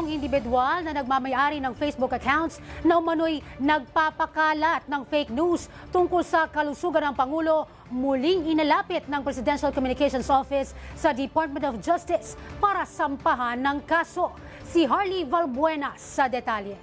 tatlong individual na nagmamayari ng Facebook accounts na umano'y nagpapakalat ng fake news tungkol sa kalusugan ng Pangulo, muling inalapit ng Presidential Communications Office sa Department of Justice para sampahan ng kaso. Si Harley Valbuena sa detalye.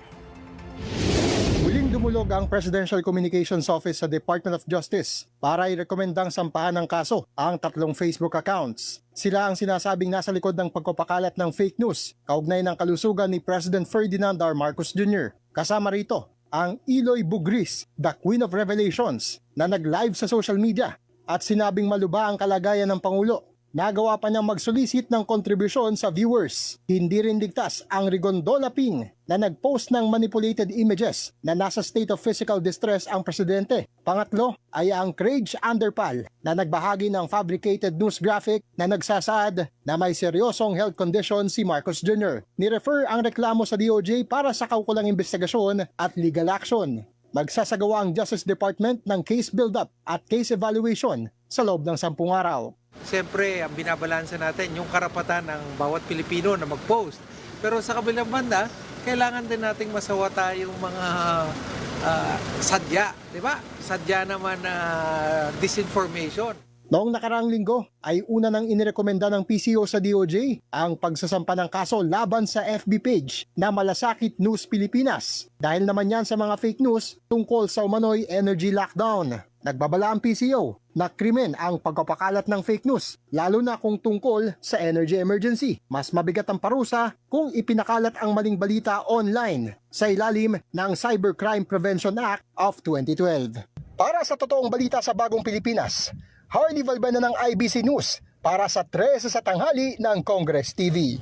Muling dumulog ang Presidential Communications Office sa Department of Justice para irekomendang sampahan ng kaso ang tatlong Facebook accounts. Sila ang sinasabing nasa likod ng pagpapakalat ng fake news kaugnay ng kalusugan ni President Ferdinand R. Marcos Jr. Kasama rito ang Eloy Bugris, the Queen of Revelations, na nag-live sa social media at sinabing maluba ang kalagayan ng Pangulo. Nagawa pa niyang mag-solicit ng kontribusyon sa viewers. Hindi rin ligtas ang Rigondola Ping na nag-post ng manipulated images na nasa state of physical distress ang presidente. Pangatlo ay ang Craig Underpal na nagbahagi ng fabricated news graphic na nagsasaad na may seryosong health condition si Marcos Jr. Ni-refer ang reklamo sa DOJ para sa kaukulang investigasyon at legal action. Magsasagawa ang Justice Department ng case build-up at case evaluation sa loob ng 10 araw. Siyempre, ang binabalansa natin yung karapatan ng bawat Pilipino na mag-post. Pero sa kabilang banda, kailangan din nating masawata yung mga sadya, di ba? Sadya naman na disinformation. Noong nakaraang linggo ay una nang inirekomenda ng PCO sa DOJ ang pagsasampa ng kaso laban sa FB page na Malasakit News Pilipinas. Dahil naman yan sa mga fake news tungkol sa umano'y energy lockdown. Nagbabala ang PCO na krimen ang pagpapakalat ng fake news, lalo na kung tungkol sa energy emergency. Mas mabigat ang parusa kung ipinakalat ang maling balita online sa ilalim ng Cybercrime Prevention Act of 2012. Para sa totoong balita sa Bagong Pilipinas, Harley Valbuena ng IBC News para sa 3 sa tanghali ng Congress TV.